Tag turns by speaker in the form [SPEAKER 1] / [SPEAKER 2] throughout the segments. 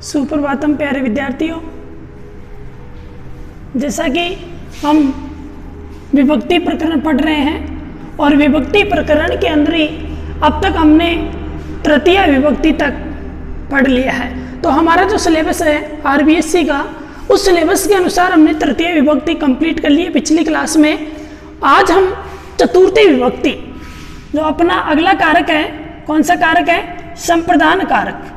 [SPEAKER 1] सुप्रभातम प्यारे विद्यार्थियों, जैसा कि हम विभक्ति प्रकरण पढ़ रहे हैं और विभक्ति प्रकरण के अंदर ही अब तक हमने तृतीय विभक्ति तक पढ़ लिया है। तो हमारा जो सिलेबस है आरबीएससी का, उस सिलेबस के अनुसार हमने तृतीय विभक्ति कंप्लीट कर ली है पिछली क्लास में। आज हम चतुर्थी विभक्ति, जो अपना अगला कारक है, कौन सा कारक है? संप्रदान कारक।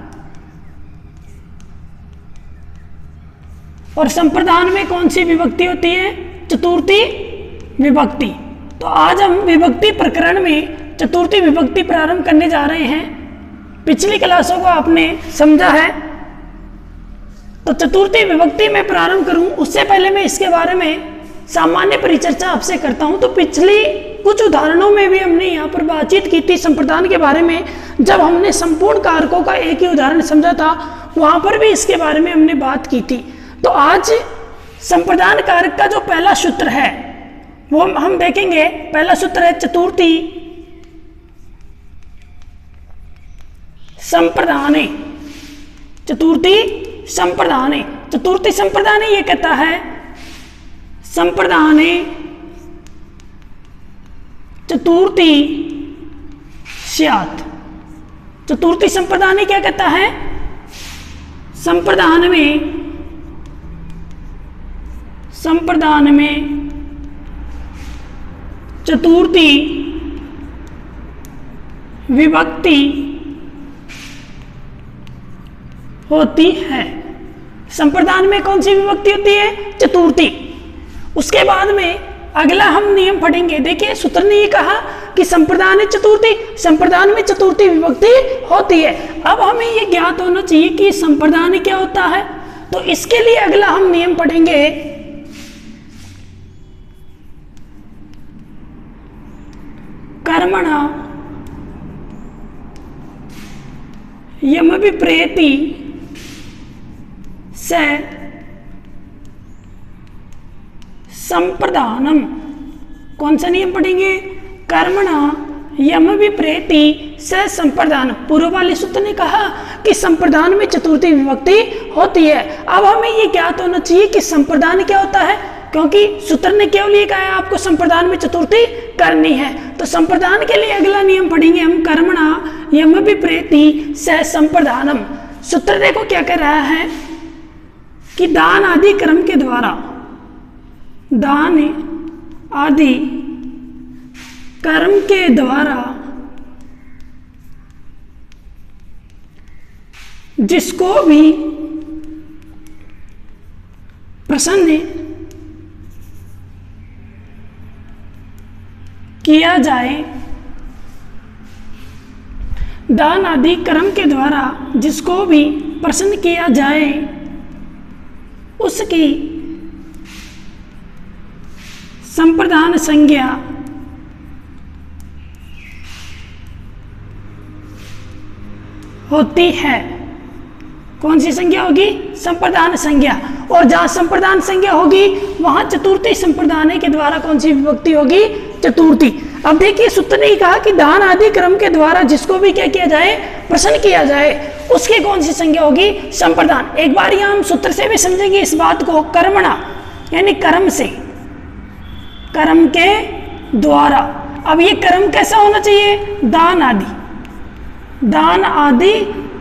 [SPEAKER 1] और संप्रदान में कौन सी विभक्ति होती है? चतुर्थी विभक्ति। तो आज हम विभक्ति प्रकरण में चतुर्थी विभक्ति प्रारंभ करने जा रहे हैं। पिछली क्लासों को आपने समझा है, तो चतुर्थी विभक्ति में प्रारंभ करूं उससे पहले मैं इसके बारे में सामान्य परिचर्चा आपसे करता हूं। तो पिछली कुछ उदाहरणों में भी हमने यहाँ पर बातचीत की थी संप्रदान के बारे में। जब हमने संपूर्ण कारकों का एक ही उदाहरण समझा था, वहां पर भी इसके बारे में हमने बात की थी। तो आज संप्रदान कारक का जो पहला सूत्र है वो हम देखेंगे। पहला सूत्र है चतुर्थी संप्रदाने। चतुर्थी संप्रदाने, चतुर्थी संप्रदाने ये कहता है संप्रदाने चतुर्थी स्यात्। चतुर्थी संप्रदाने क्या कहता है? संप्रदान में चतुर्थी विभक्ति होती है। संप्रदान में कौन सी विभक्ति होती है? चतुर्थी। उसके बाद में अगला हम नियम पढ़ेंगे। देखिए, सूत्र ने ये कहा कि संप्रदान है चतुर्थी, संप्रदान में चतुर्थी विभक्ति होती है। अब हमें ये ज्ञात होना चाहिए कि संप्रदान क्या होता है। तो इसके लिए अगला हम नियम पढ़ेंगे कर्मणा यम विप्रेति से संप्रदानम। कौन सा नियम पढ़ेंगे? कर्मणा यम विप्रेति से संप्रदान। पूर्व वाले सूत्र ने कहा कि संप्रदान में चतुर्थी विभक्ति होती है। अब हमें ये ज्ञात होना चाहिए कि संप्रदान क्या होता है, क्योंकि सूत्र ने केवल ये कहा है आपको संप्रदान में चतुर्थी करनी है। तो संप्रदान के लिए अगला नियम पढ़ेंगे हम कर्मणा यम विप्रेति से संप्रदानम। सूत्र देखो क्या कह रहा है कि दान आदि कर्म के द्वारा, दान आदि कर्म के द्वारा जिसको भी प्रसन्न किया जाए, दान आदि कर्म के द्वारा जिसको भी प्रसन्न किया जाए उसकी संप्रदान संज्ञा होती है। कौन सी संज्ञा होगी? संप्रदान संज्ञा। और जहां संप्रदान संज्ञा होगी वहां चतुर्थी संप्रदान के द्वारा कौन सी विभक्ति होगी? चतुर्थी। अब देखिए, सूत्र ने कहा कि दान आदि कर्म के द्वारा जिसको भी क्या किया जाए? प्रसन्न किया जाए, उसकी कौन सी संज्ञा होगी? संप्रदान। एक बार यहां हम सूत्र से भी समझेंगे इस बात को। कर्मणा यानी कर्म से, कर्म के द्वारा। अब ये कर्म कैसा होना चाहिए? दान आदि, दान आदि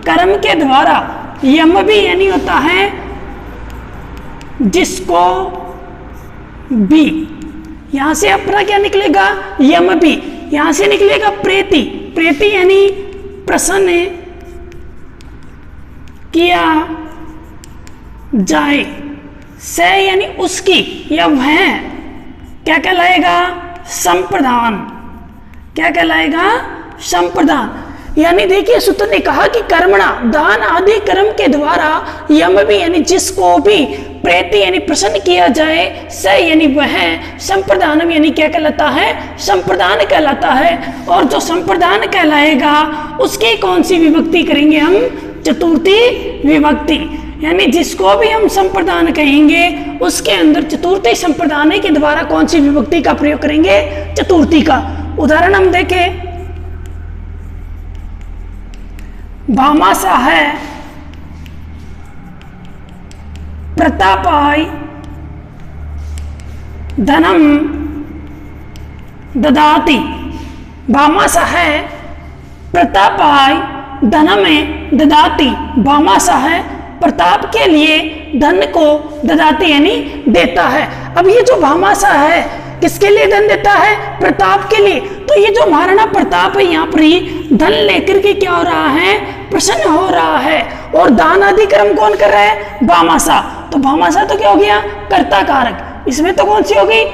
[SPEAKER 1] कर्म के द्वारा। यम भी यानी होता है जिसको भी। यहां से अपना क्या निकलेगा? यम भी। यहां से निकलेगा प्रेति। प्रेति यानी प्रसन्न किया जाए, से यानी उसकी या वह क्या कहलाएगा? संप्रदान। क्या कहलाएगा? संप्रदान। यानी देखिए, सूत्र ने कहा कि कर्मणा, दान आदि कर्म के द्वारा, यम भी यानी जिसको भी, प्रेति यानी प्रसन्न किया जाए, स यानी वह, संप्रदानम यानी क्या कहलाता है? संप्रदान कहलाता है। और जो संप्रदान कहलाएगा उसकी कौन सी विभक्ति करेंगे हम? चतुर्थी विभक्ति। यानी जिसको भी हम संप्रदान कहेंगे उसके अंदर चतुर्थी संप्रदान के द्वारा कौन सी विभक्ति का प्रयोग करेंगे? चतुर्थी का। उदाहरण हम देखें, भामाशाह प्रतापाय धनम ददाति। भामाशाह प्रतापाय धनमे ददाति। भामाशाह प्रताप के लिए धन को ददाति यानी देता है। अब ये जो भामाशाह है किसके लिए धन देता है? प्रताप के लिए। तो ये जो महाराणा प्रताप है यहाँ पर ही धन लेकर के क्या हो रहा है? प्रसन्न हो रहा है। और दान आदि कर्म कौन कर रहा है? भामाशाह। तो भामाशाह तो क्या हो गया? कर्ता कारक। इसमें तो कौन सी होगी?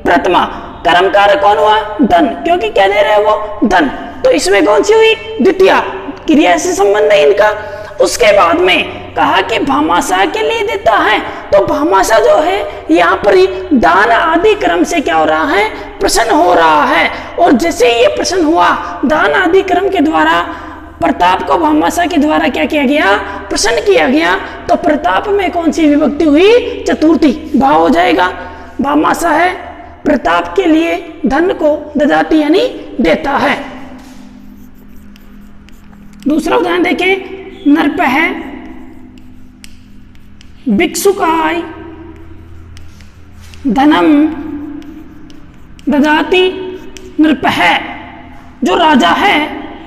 [SPEAKER 1] प्रथमा। कर्म कारक कौन हुआ? धन, क्योंकि क्या दे रहे हैं वो? धन। तो इसमें कौन सी हुई? द्वितीया। क्रिया से संबंध है इनका। उसके बाद में कहा कि भामाशाह के लिए देता है। तो भामाशाह जो है यहाँ पर ही दान आदि कर्म से क्या हो रहा है? प्रसन्न हो रहा है। और जैसे ये प्रसन्न हुआ दान आदि कर्म के द्वारा, प्रताप को भामाशाह के द्वारा क्या किया गया? प्रसन्न किया गया। तो प्रताप में कौन सी विभक्ति हुई? चतुर्थी भाव हो जाएगा। भामाशाह प्रताप के लिए धन को ददाति यानी देता है। दूसरा उदाहरण देखें, नरपह भिक्षुकाय धनम ददाति। नृपः जो राजा है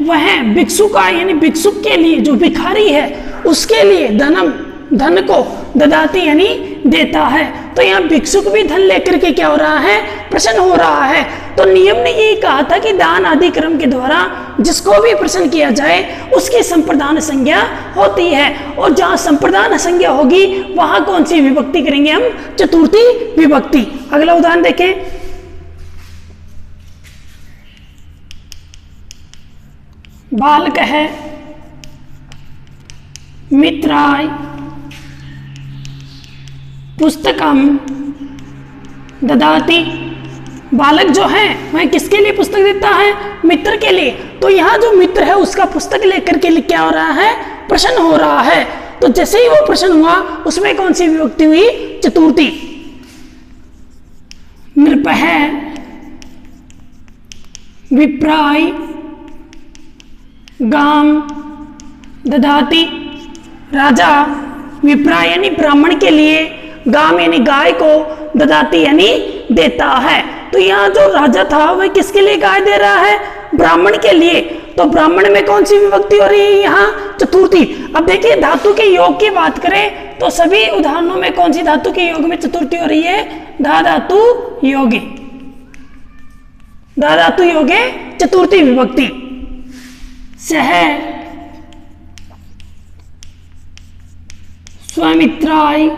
[SPEAKER 1] वह भिक्षुकाय यानी भिक्षुक के लिए, जो भिखारी है उसके लिए धन को ददाति यानी देता है। तो यहाँ भिक्षुक भी धन लेकर के क्या हो रहा है? प्रसन्न हो रहा है। तो नियम ने यही कहा था कि दान आदि कर्म के द्वारा जिसको भी प्रसन्न किया जाए उसकी संप्रदान संज्ञा होती है। और जहां संप्रदान संज्ञा होगी वहां कौन सी विभक्ति करेंगे हम? चतुर्थी विभक्ति। अगला उदाहरण देखें, बालक है मित्राय पुस्तकम ददाति। बालक जो है वह किसके लिए पुस्तक देता है? मित्र के लिए। तो यहाँ जो मित्र है उसका पुस्तक लेकर के लिए क्या हो रहा है? प्रसन्न हो रहा है। तो जैसे ही वो प्रसन्न हुआ उसमें कौन सी विभक्ति हुई? चतुर्थी। नृपः विप्राय गाम ददाति। राजा विप्राय यानी ब्राह्मण के लिए, गाम यानी गाय को, ददाति यानी देता है। तो यहाँ जो राजा था वह किसके लिए गाय दे रहा है? ब्राह्मण के लिए। तो ब्राह्मण में कौन सी विभक्ति हो रही है? यहाँ चतुर्थी। अब देखिए धातु के योग की बात करें तो सभी उदाहरणों में कौन सी धातु के योग में चतुर्थी हो रही है? धा धातु योगे। धा धातु योगे चतुर्थी विभक्ति। सह स्वमित्राय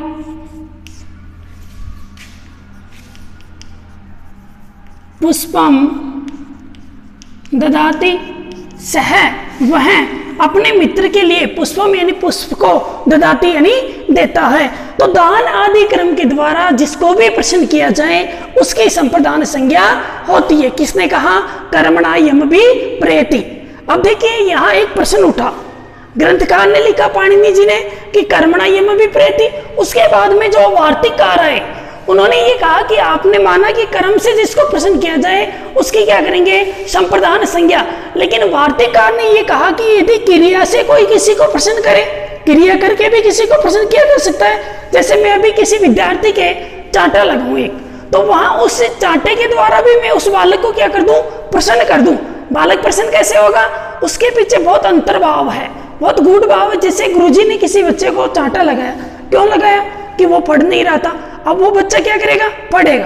[SPEAKER 1] पुष्पम ददाति। सह वह अपने मित्र के लिए पुष्पम यानी पुष्प को ददाति यानी देता है। तो दान आदि कर्म के द्वारा जिसको भी प्रसन्न किया जाए उसकी संप्रदान संज्ञा होती है। किसने कहा? कर्मणा यम भी प्रेति। अब देखिए यहाँ एक प्रश्न उठा, ग्रंथकार ने लिखा पाणिनि जी ने कि कर्मणा यम भी प्रेति। उसके बाद में जो वार्तिककार है उन्होंने ये कहा कि आपने माना कि कर्म से जिसको प्रसन्न किया जाए उसकी क्या करेंगे? संप्रदान संज्ञा। लेकिन वार्तिककार ने ये कहा कि यदि क्रिया से कोई किसी को प्रसन्न करे, क्रिया करके भी किसी को प्रसन्न किया जा सकता है। जैसे मैं अभी किसी विद्यार्थी के चांटा लगाऊं एक, तो वहां उस चांटे के द्वारा भी मैं उस बालक को क्या कर दूं? प्रसन्न कर दूं। बालक प्रसन्न कैसे होगा? उसके पीछे बहुत अंतर्भाव है, बहुत गूढ़ भाव है। जैसे गुरुजी ने किसी बच्चे को चांटा लगाया, क्यों लगाया? कि वो पढ़ नहीं रहा था। अब वो बच्चा क्या करेगा? पढ़ेगा।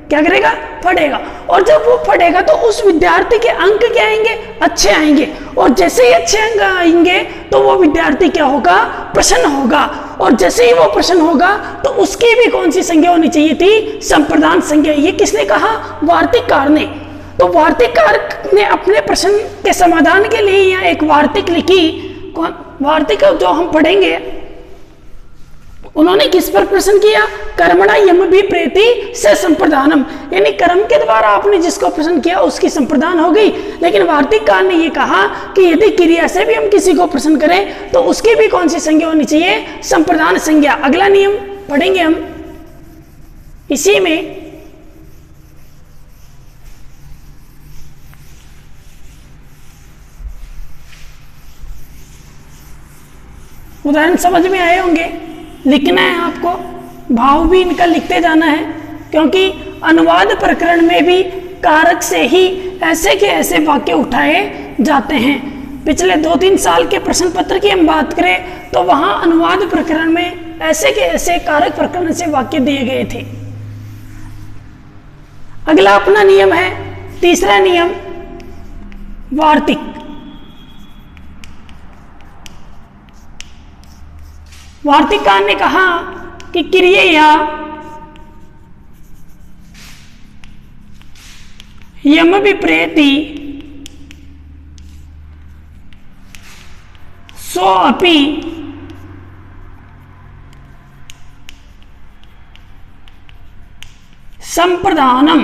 [SPEAKER 1] क्या करेगा? पढ़ेगा। और जब वो पढ़ेगा तो उस विद्यार्थी के अंक क्या आएंगे? अच्छे आएंगे। और जैसे ही अच्छे अंक आएंगे तो वो विद्यार्थी क्या होगा? प्रसन्न होगा। और जैसे ही वो प्रसन्न होगा तो उसकी भी कौन सी संज्ञा होनी चाहिए थी? संप्रदान संज्ञा। ये किसने कहा? वार्तिककार ने। तो वार्तिककार ने अपने प्रश्न के समाधान के लिए यहाँ एक वार्तिक लिखी। वार्तिक जो हम पढ़ेंगे उन्होंने किस पर प्रश्न किया? कर्मणा यम भी प्रेति से संप्रदानम, यानी कर्म के द्वारा आपने जिसको प्रश्न किया उसकी संप्रदान हो गई। लेकिन वार्तिककार ने ये कहा कि यदि क्रिया से भी हम किसी को प्रश्न करें तो उसकी भी कौन सी संज्ञा होनी चाहिए? संप्रदान संज्ञा। अगला नियम पढ़ेंगे हम इसी में। उदाहरण समझ में आए होंगे। लिखना है आपको, भाव भी इनका लिखते जाना है, क्योंकि अनुवाद प्रकरण में भी कारक से ही ऐसे के ऐसे वाक्य उठाए जाते हैं। पिछले 2-3 साल के प्रश्न पत्र की हम बात करें तो वहां अनुवाद प्रकरण में ऐसे के ऐसे कारक प्रकरण से वाक्य दिए गए थे। अगला अपना नियम है, तीसरा नियम, वार्तिक। वार्तिककार ने कहा कि क्रिया यम विप्रेति सो अपि संप्रदानम।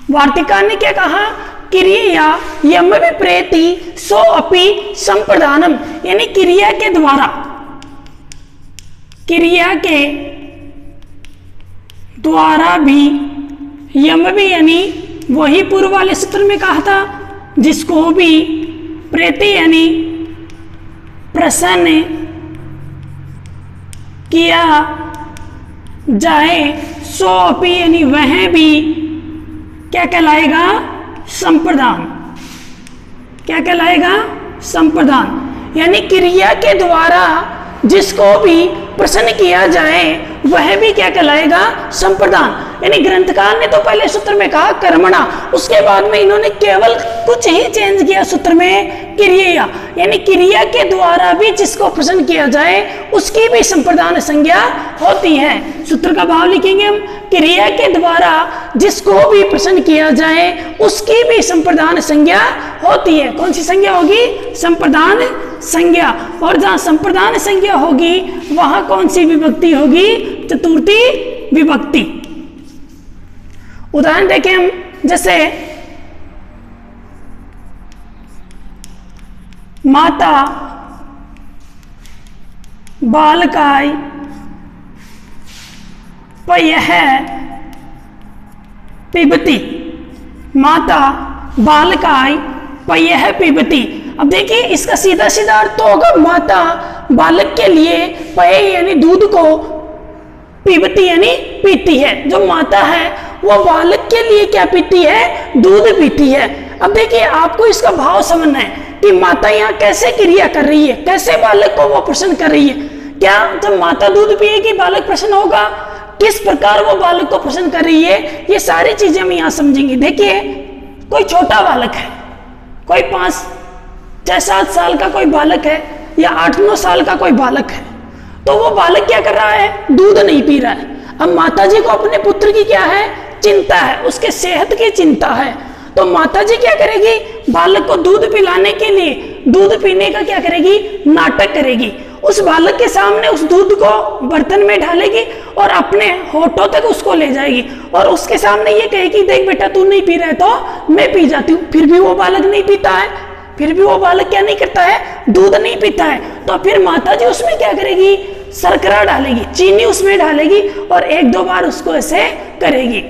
[SPEAKER 1] वार्तिककार ने क्या कहा? क्रिया यम विप्रेति सो अपि संप्रदानम, यानी क्रिया के द्वारा, क्रिया के द्वारा भी, यम भी यानी वही पूर्व वाले सूत्र में कहा था, जिसको भी प्रेति यानी प्रसन्न किया जाए, सो अपि यानी वह भी क्या कहलाएगा? संप्रदान। क्या कहलाएगा? संप्रदान। यानी क्रिया के द्वारा जिसको भी प्रसन्न किया जाए वह भी क्या कहलाएगा? संप्रदान। यानी ग्रंथकार ने तो पहले सूत्र में कहा कर्मणा, उसके बाद में इन्होंने केवल कुछ ही चेंज किया सूत्र में, क्रिया, यानी क्रिया के द्वारा भी जिसको प्रसन्न किया जाए उसकी भी संप्रदान संज्ञा होती है। सूत्र का भाव लिखेंगे हम, क्रिया के द्वारा जिसको भी प्रसन्न किया जाए उसकी भी संप्रदान संज्ञा होती है। कौन सी संज्ञा होगी? संप्रदान संज्ञा। और जहां संप्रदान संज्ञा होगी वहां कौन सी विभक्ति होगी? चतुर्थी विभक्ति। उदाहरण देखें हम, जैसे माता बालकाय पयः पिबती, माता बालकाय पयः पिबती। अब देखिए इसका सीधा सीधा अर्थ तो होगा माता बालक के लिए पय यानी दूध को, पीबती यानी पीती है। जो माता है वो बालक के लिए क्या पीती है? दूध पीती है। अब देखिए आपको इसका भाव समझना है कि माता यहाँ कैसे क्रिया कर रही है, कैसे बालक को वो प्रसन्न कर रही है। क्या जब माता दूध पिएगी बालक प्रसन्न होगा? किस प्रकार वो बालक को प्रसन्न कर रही है, ये सारी चीजें हम यहाँ समझेंगे। देखिए कोई छोटा बालक है, कोई 5-6-7 साल का कोई बालक है या 8-9 साल का कोई बालक है, तो वो बालक क्या कर रहा है? दूध नहीं पी रहा है। अब माताजी को अपने पुत्र की क्या है? चिंता है, उसके सेहत की चिंता है। तो माताजी क्या करेगी? बालक को दूध पिलाने के लिए दूध पीने का क्या करेगी? नाटक करेगी। उस बालक के सामने उस दूध को बर्तन में डालेगी और अपने होठों तक उसको ले जाएगी और उसके सामने ये कहेगी देख बेटा तू नहीं पी रहा है तो मैं पी जाती हूँ। फिर भी वो बालक नहीं पीता है, फिर भी वो बालक क्या नहीं करता है? दूध नहीं पीता है। तो फिर माताजी उसमें क्या करेगी? शर्करा डालेगी, चीनी उसमें डालेगी और 1-2 बार उसको ऐसे करेगी।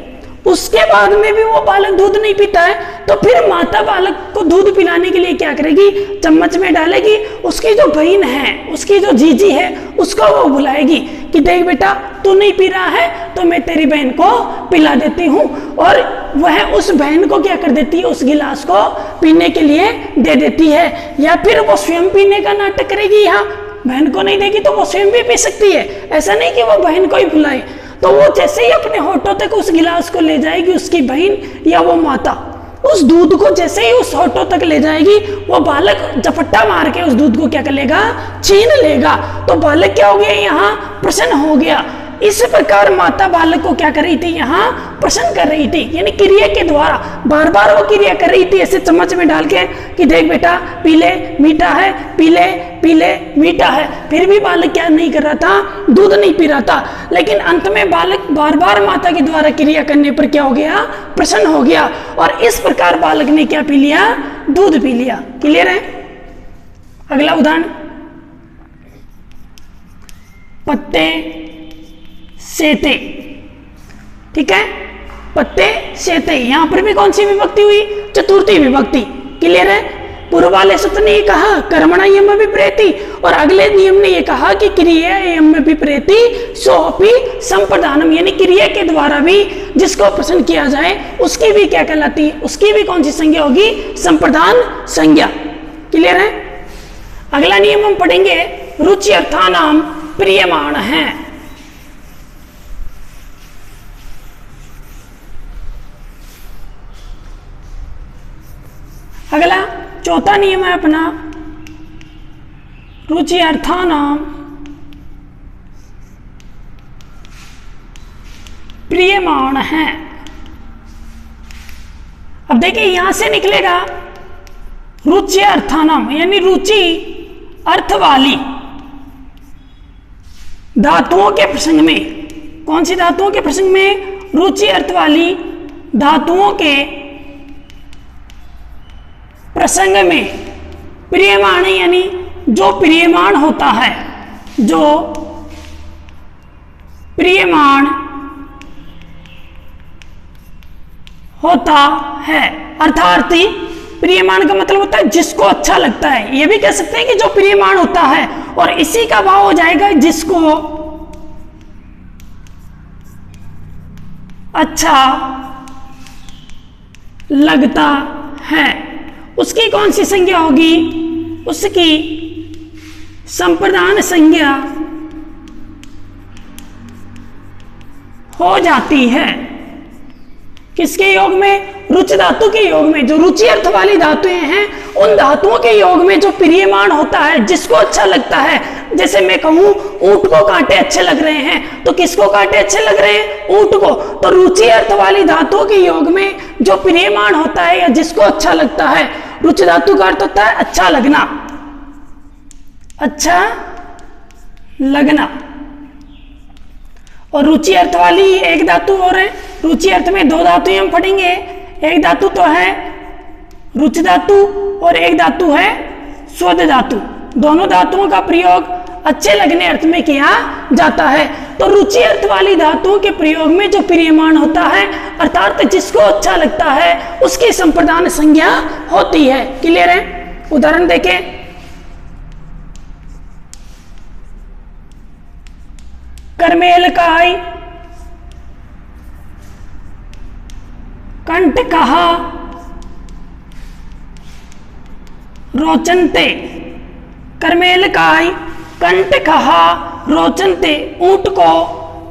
[SPEAKER 1] उसके बाद में भी वो बालक दूध नहीं पीता है तो फिर माता बालक को दूध पिलाने के लिए क्या करेगी? चम्मच में डालेगी। उसकी जो बहन है, उसकी जो जीजी है, उसको वो बुलाएगी कि देख बेटा तू नहीं पी रहा है तो मैं तेरी बहन को पिला देती हूँ। और वह उस बहन को क्या कर देती है? उस गिलास को पीने के लिए दे देती है। या फिर वो स्वयं पीने का नाटक करेगी। यहाँ बहन को नहीं देगी तो वो स्वयं भी पी सकती है, ऐसा नहीं कि वो बहन को ही बुलाए। तो वो जैसे ही अपने होठों तक उस गिलास को ले जाएगी, उसकी बहन या वो माता उस दूध को जैसे ही उस होठों तक ले जाएगी, वो बालक झपट्टा मार के उस दूध को क्या कर लेगा? छीन लेगा। तो बालक क्या हो गया? यहाँ प्रसन्न हो गया। इस प्रकार माता बालक को क्या कर रही थी? यहाँ प्रसन्न कर रही थी, यानी क्रिया के द्वारा बार बार वो क्रिया कर रही थी ऐसे चम्मच में डाल के कि देख बेटा पी ले, मीठा है, पी ले, पी ले, मीठा है। फिर भी बालक क्या नहीं कर रहा था? दूध नहीं पी रहा था। लेकिन अंत में बालक बार बार माता के द्वारा क्रिया करने पर क्या हो गया? प्रसन्न हो गया। और इस प्रकार बालक ने क्या पी लिया? दूध पी लिया। क्लियर है? अगला उदाहरण, पत्ते सेते। ठीक है, पत्ते सेते। यहां पर भी कौन सी विभक्ति हुई? चतुर्थी विभक्ति। क्लियर है? पूर्व वाले सूत्र ने ये कहा कर्मणा यम विप्रेति, और अगले नियम ने ये कहा कि क्रिया यम विप्रेति सोपि संप्रदानम, यानी क्रिया के द्वारा भी जिसको प्रश्न किया जाए उसकी भी क्या कहलाती है, उसकी भी कौन सी संज्ञा होगी, संप्रदान संज्ञा। क्लियर है। अगला नियम हम पढ़ेंगे रुचि अर्थानाम प्रियमाण है। अगला चौथा नियम है अपना रुचि अर्थानाम प्रियमाण है। अब देखिए यहां से निकलेगा रुचि अर्थानाम, यानी रुचि अर्थ वाली धातुओं के प्रसंग में, कौन सी धातुओं के प्रसंग में, रुचि अर्थ वाली धातुओं के प्रसंग में प्रियमाण, यानी जो प्रियमाण होता है, जो प्रियमाण होता है, अर्थात प्रियमाण का मतलब होता है जिसको अच्छा लगता है, ये भी कह सकते हैं कि जो प्रियमाण होता है, और इसी का भाव हो जाएगा जिसको अच्छा लगता है, उसकी कौन सी संज्ञा होगी, उसकी संप्रदान संज्ञा हो जाती है। किसके योग में, रुचि धातु के योग में। जो रुचि अर्थ वाली धातुएं हैं उन धातुओं के योग में जो प्रियमाण होता है, जिसको अच्छा लगता है, जैसे मैं कहूं ऊंट को कांटे अच्छे लग रहे हैं, तो किसको कांटे अच्छे लग रहे हैं, ऊंट को। तो रुचि अर्थ वाली धातुओं के योग में जो प्रियमाण होता है या जिसको अच्छा लगता है, रुचि धातु का अर्थ होता है अच्छा लगना, अच्छा लगना। और रुचि अर्थ वाली एक धातु और है, रुचि अर्थ में दो धातु हम पढ़ेंगे, एक धातु तो है रुचि धातु और एक धातु है स्वस्थ धातु। दोनों धातुओं का प्रयोग अच्छे लगने अर्थ में किया जाता है। तो रुचि अर्थ वाली धातुओं के प्रयोग में जो प्रियमाण होता है, अर्थात जिसको अच्छा लगता है, उसकी संप्रदान संज्ञा होती है। क्लियर है। उदाहरण देखें, कर्मेलकाय कंटकः रोचन्ते, कर्मेलकाय कंटकः रोचन्ते, ऊंट को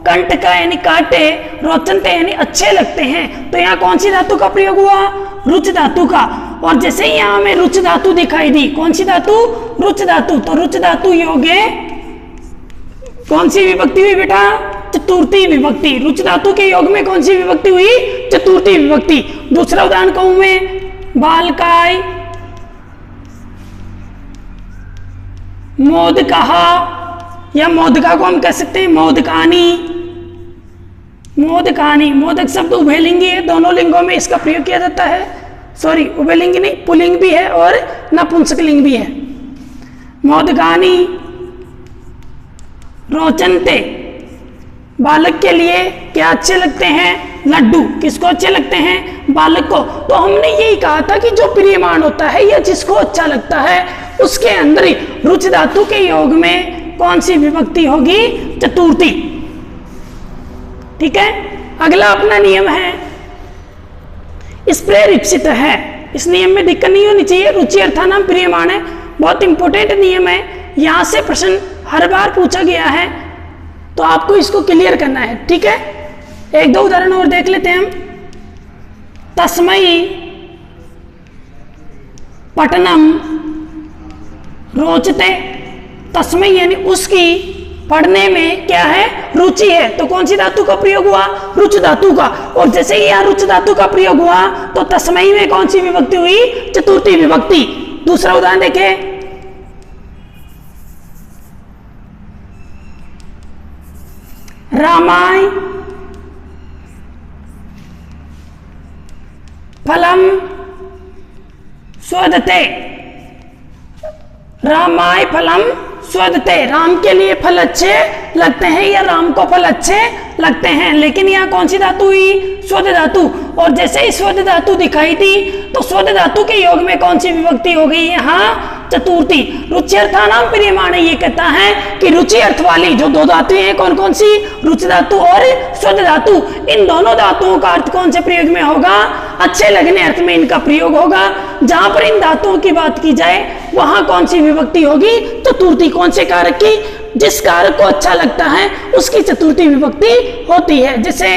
[SPEAKER 1] कंटका यानी काटे, रोचन्ते यानी अच्छे लगते हैं। तो यहाँ कौन सी धातु का प्रयोग हुआ, रुच धातु का। और जैसे ही यहाँ हमें रुच धातु दिखाई दी, कौन सी धातु, रुच धातु। तो रुच धातु योगे कौन सी विभक्ति हुई बेटा, चतुर्थी विभक्ति। रुच धातु के योग में कौन सी विभक्ति हुई, चतुर्थी विभक्ति। दूसरा उदाहरण कहूं मैं, बालकाय मोदकः, या मोदका को हम कह सकते हैं मोदकानी, मोदकानी। मोदक शब्द उभयलिंगी है, दोनों लिंगों में इसका प्रयोग किया जाता है। सॉरी, उभयलिंगी नहीं, पुल्लिंग भी है और नपुंसकलिंग भी है। मोदकानी रोचन्ते, बालक के लिए क्या अच्छे लगते हैं, लड्डू। किसको अच्छे लगते हैं, बालक को। तो हमने यही कहा था कि जो प्रियमाण होता है या जिसको अच्छा लगता है, उसके अंदर ही रुच धातु के योग में कौन सी विभक्ति होगी, चतुर्थी। ठीक है। अगला अपना नियम है स्प्रेरिप्सित है। इस नियम में दिक्कत नहीं होनी चाहिए, रुचि अर्थानाम प्रियमाण है, बहुत इंपॉर्टेंट नियम है। यहां से प्रश्न हर बार पूछा गया है, तो आपको इसको क्लियर करना है। ठीक है। एक दो उदाहरण और देख लेते हैं हम। तस्मै पठनम रोचते, तस्मै यानी उसकी पढ़ने में क्या है, रुचि है। तो कौन सी धातु का प्रयोग हुआ, रुच धातु का। और जैसे ही यहाँ रुच धातु का प्रयोग हुआ तो तस्मै में कौन सी विभक्ति हुई, चतुर्थी विभक्ति। दूसरा उदाहरण देखें, रामाय फलम स्वदते, रामाय फलम स्वदते, राम के लिए फल अच्छे लगते हैं या राम को फल अच्छे लगते हैं। लेकिन यहाँ कौन सी धातु हुई? स्वद धातु। और जैसे ही स्वद धातु दिखाई दी तो स्वद धातु के योग में कौन सी विभक्ति हो गई? यहाँ चतुर्थी। रुचि अर्थानाम प्रियमाणे ये कहता है कि रुचि अर्थ वाली जो दो धातुएं हैं, कौन कौन सी? रुचि धातु और स्वद धातु। इन दोनों धातुओं का अर्थ कौन से प्रयोग में होगा? अच्छे लगने अर्थ में इनका प्रयोग होगा। जहां पर इन धातुओं की बात की जाए वहां कौन सी विभक्ति होगी? चतुर्थी। कौन से कारक की? जिस कारक को अच्छा लगता है उसकी चतुर्थी विभक्ति होती है। जैसे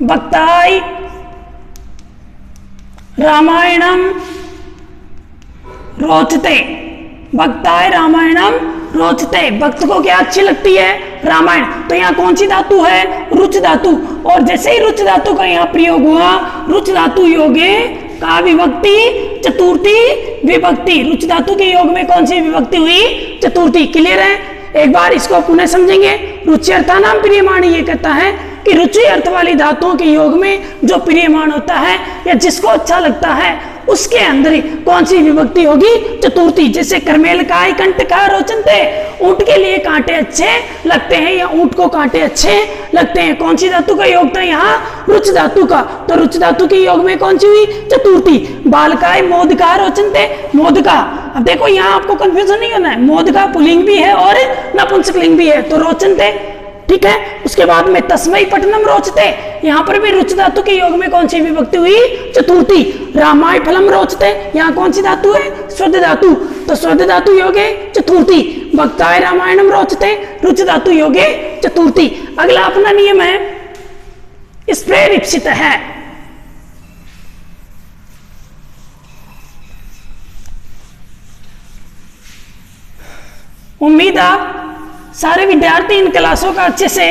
[SPEAKER 1] भक्ताय रामायणम रोचते, भक्ताय रामायणम रोचते, भक्त को क्या अच्छी लगती है? रामायण। तो यहाँ कौन सी धातु है? रुच धातु। और जैसे ही रुच धातु का यहाँ प्रयोग हुआ, रुच धातु योगे का विभक्ति चतुर्थी विभक्ति। रुच धातु के योग में कौन सी विभक्ति हुई? चतुर्थी। क्लियर है? एक बार इसको पुनः समझेंगे। रुचि अर्थानाम प्रियमाणे ये कहता है कि रुचि अर्थ वाली धातुओं के योग में जो प्रियमान होता है या जिसको अच्छा लगता है उसके अंदर कौन सी विभक्ति होगी? चतुर्थी। जैसे कर्मेल काय कंठ का रोचनते, ऊंट के लिए कांटे अच्छे लगते हैं या ऊंट को कांटे अच्छे लगते हैं। कौन सी धातु का योग था यहाँ? रुच धातु का। तो रुच धातु के योग में कौन सी हुई? चतुर्थी। बालकाय मोदका रोचनते, मोदका। अब देखो यहाँ आपको कंफ्यूजन नहीं होना है, मोदका पुल्लिंग भी है और नपुंसकलिंग भी है, तो रोचनते। ठीक है। उसके बाद में तस्मै पठनम रोचते, यहाँ पर भी रुच धातु के योग में कौन सी विभक्ति हुई? चतुर्थी। रामाय फलम रोचते, यहाँ कौन सी धातु है? स्वद धातु। तो स्वद धातु योगे चतुर्थी। भक्ताय रामायणम रोचते, रुच धातु योगे चतुर्थी। अगला अपना नियम है स्प्रे रिप्सित है। उम्मीद आप सारे विद्यार्थी इन क्लासों का अच्छे से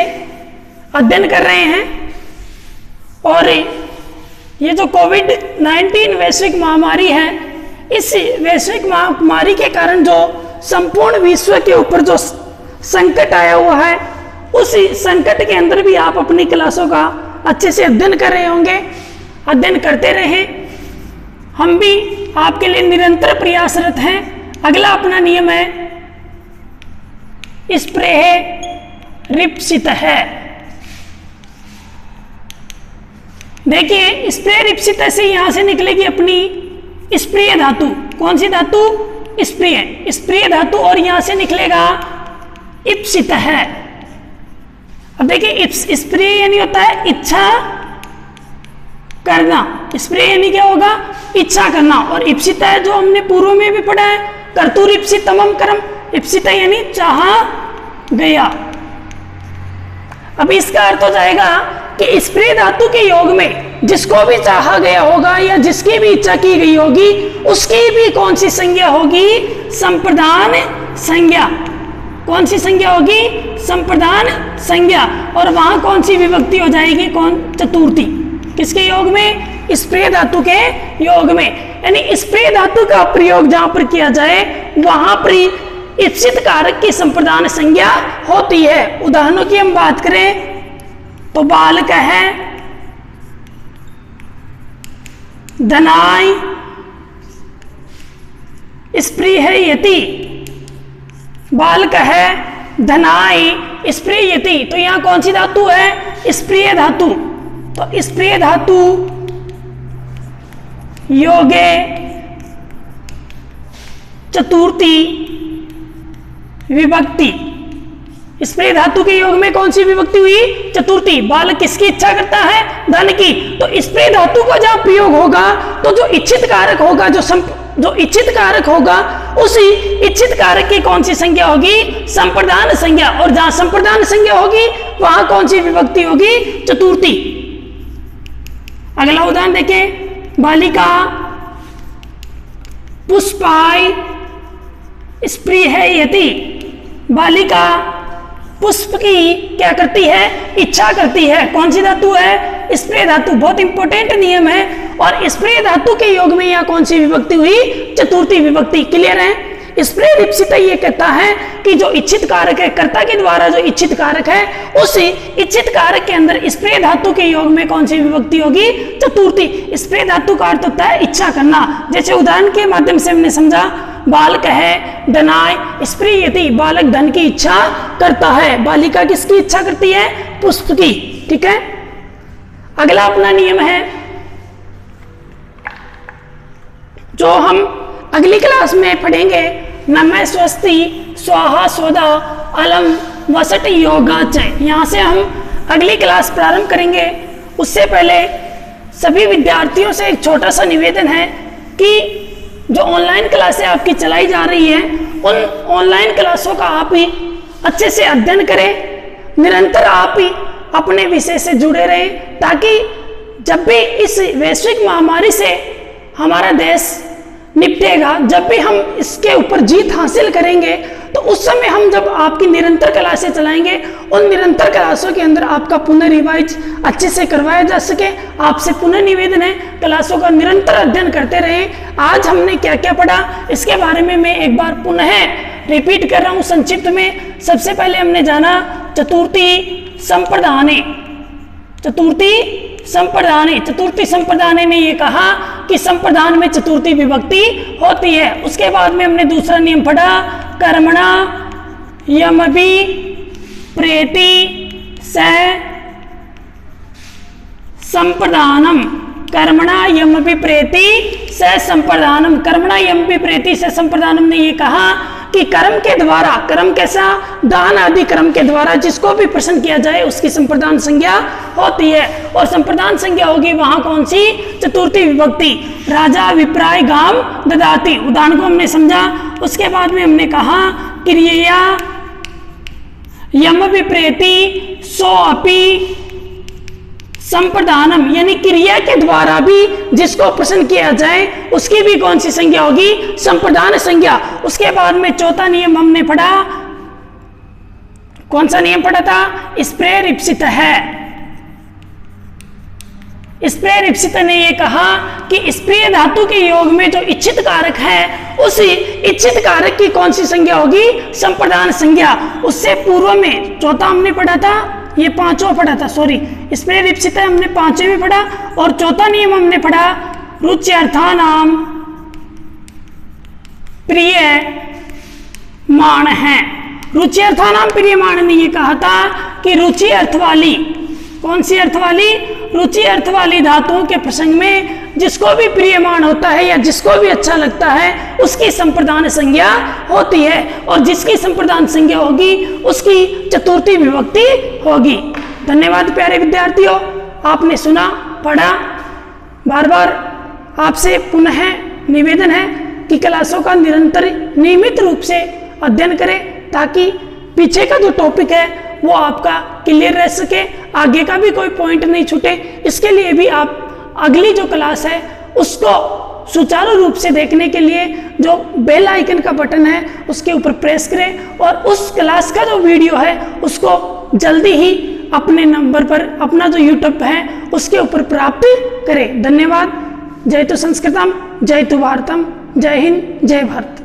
[SPEAKER 1] अध्ययन कर रहे हैं। और ये जो कोविड-19 वैश्विक महामारी है, इस वैश्विक महामारी के कारण जो संपूर्ण विश्व के ऊपर जो संकट आया हुआ है, उस संकट के अंदर भी आप अपनी क्लासों का अच्छे से अध्ययन कर रहे होंगे। अध्ययन करते रहें, हम भी आपके लिए निरंतर प्रयासरत हैं। अगला अपना नियम है स्प्रे रिप्सित है। देखिए स्प्रे रिप्सित से यहां से निकलेगी अपनी स्प्रिय धातु। कौन सी धातु? स्प्रिय। स्प्रिय धातु और यहां से निकलेगा इप्सित है। अब देखिए स्प्रिय यानी होता है इच्छा करना। स्प्रे यानी क्या होगा? इच्छा करना। और इप्सित है जो हमने पूर्व में भी पढ़ा है, कर्तुर इप्सितमम कर्म। इप्सित यानी चाहा गया। अब इसका अर्थ हो जाएगा कि स्प्रे धातु के योग में जिसको भी चाहा गया होगा या जिसकी भी इच्छा की गई होगी उसकी भी कौन सी संज्ञा होगी? संप्रदान संज्ञा। कौन सी संज्ञा होगी? संप्रदान संज्ञा। और वहां कौन सी विभक्ति हो जाएगी? कौन? चतुर्थी। किसके योग में? स्प्रे धातु के योग में। यानी स्प्रे धातु का प्रयोग जहां पर किया जाए वहां पर इप्सित कारक की संप्रदान संज्ञा होती है। उदाहरणों की हम बात करें तो बालक है धनाय स्प्रिय है यति। बालक है धनाय स्प्रिय यति। तो यहां कौन सी धातु है? स्प्रिय धातु। तो स्प्रिय धातु योगे चतुर्थी विभक्ति। स्प्रे धातु के योग में कौन सी विभक्ति हुई? चतुर्थी। बालक किसकी इच्छा करता है? धन की। तो स्प्रे धातु का जहां प्रयोग होगा तो जो इच्छित कारक होगा, जो इच्छित कारक होगा, उसी इच्छित कारक की कौन सी संज्ञा होगी? संप्रदान संज्ञा। और जहां संप्रदान संज्ञा होगी वहां कौन सी विभक्ति होगी? चतुर्थी। अगला उदाहरण देखें। बालिका पुष्पाय स्प्रिय है यति। बालिका पुष्प की क्या करती है? इच्छा करती है। कौन सी धातु है? स्प्रे धातु। बहुत इंपॉर्टेंट नियम है। और स्प्रे धातु के योग में यहां कौन सी विभक्ति हुई? चतुर्थी विभक्ति। क्लियर है? स्प्रे रिप्सित ये कहता है कि जो इच्छित कारक है, कर्ता के द्वारा जो इच्छित कारक है, उस इच्छित कारक के अंदर स्प्रे धातु के योग में कौन सी विभक्ति होगी? चतुर्थी। स्प्रे धातु का अर्थ होता है इच्छा करना। जैसे उदाहरण के माध्यम से हमने समझा बालक है धनाय स्पृहयति, बालक धन की इच्छा करता है। बालिका किसकी इच्छा करती है? पुष्प की। ठीक है, अगला अपना नियम है जो हम अगली क्लास में पढ़ेंगे, नमः स्वस्ति स्वाहा स्वदा अलम वसट योगाच। यहाँ से हम अगली क्लास प्रारंभ करेंगे। उससे पहले सभी विद्यार्थियों से एक छोटा सा निवेदन है कि जो ऑनलाइन क्लासें आपकी चलाई जा रही हैं, उन ऑनलाइन क्लासों का आप ही अच्छे से अध्ययन करें, निरंतर आप ही अपने विषय से जुड़े रहें, ताकि जब भी इस वैश्विक महामारी से हमारा देश निपटेगा, जब भी हम इसके ऊपर जीत हासिल करेंगे, तो उस समय हम जब आपकी निरंतर क्लासें चलाएंगे, उन निरंतर क्लासों के अंदर आपका पुनः रिवाइज अच्छे से करवाया जा सके। आपसे पुनः निवेदन है, क्लासों का निरंतर अध्ययन करते रहें। आज हमने क्या क्या पढ़ा इसके बारे में मैं एक बार पुनः रिपीट कर रहा हूँ संक्षिप्त में। सबसे पहले हमने जाना चतुर्थी संप्रदाने। चतुर्थी संप्रदाने ने ये कहा कि संप्रदान में चतुर्थी विभक्ति होती है। उसके बाद में हमने दूसरा नियम पढ़ा, कर्मणा यमपि प्रेति स संप्रदानम। कर्मणा यमपि प्रेति स संप्रदानम। कर्मणा यमपि प्रेति स संप्रदानम ने ये कहा कि कर्म के द्वारा, कर्म कैसा? दान आदि कर्म के द्वारा जिसको भी प्रसन्न किया जाए उसकी संप्रदान संज्ञा होती है। और संप्रदान संज्ञा होगी वहां कौन सी? चतुर्थी विभक्ति। राजा विप्राय गाम ददाति, उदाहरण को हमने समझा। उसके बाद में हमने कहा क्रिया यम विप्रेति सो अपि संप्रदानम, यानी क्रिया के द्वारा भी जिसको प्रसन्न किया जाए उसकी भी कौन सी संज्ञा होगी? संप्रदान संज्ञा। उसके बाद में चौथा नियम हमने पढ़ा, कौन सा नियम पढ़ा था? स्प्रेरिप्सित है। स्प्रेरिप्सित ने यह कहा कि स्प्रिय धातु के योग में जो इच्छित कारक है, उस इच्छित कारक की कौन सी संज्ञा होगी? संप्रदान संज्ञा। उससे पूर्व में चौथा हमने पढ़ा था, ये पांचवा पढ़ा था, सॉरी, स्प्रेरिप्सित हमने पांचवें में पढ़ा। और चौथा नियम हमने पढ़ा रुच्यर्थानाम प्रिय मान है। रुच्यर्थानाम प्रिय मान ने ये कहा था कि रुचि अर्थ वाली, कौन सी अर्थ वाली? रुचि अर्थ वाली धातुओं के प्रसंग में जिसको भी प्रियमान होता है या जिसको भी अच्छा लगता है उसकी संप्रदान संज्ञा होती है। और जिसकी संप्रदान संज्ञा होगी उसकी चतुर्थी विभक्ति होगी। धन्यवाद प्यारे विद्यार्थियों, आपने सुना, पढ़ा। बार बार आपसे पुनः निवेदन है कि क्लासों का निरंतर नियमित रूप से अध्ययन करें, ताकि पीछे का जो टॉपिक है वो आपका क्लियर रह सके, आगे का भी कोई पॉइंट नहीं छूटे। इसके लिए भी आप अगली जो क्लास है उसको सुचारू रूप से देखने के लिए जो बेल आइकन का बटन है उसके ऊपर प्रेस करें, और उस क्लास का जो वीडियो है उसको जल्दी ही अपने नंबर पर, अपना जो यूट्यूब है उसके ऊपर प्राप्त करें। धन्यवाद। जय तो संस्कृतम, जय तो भारतम, जय हिंद, जय भारत।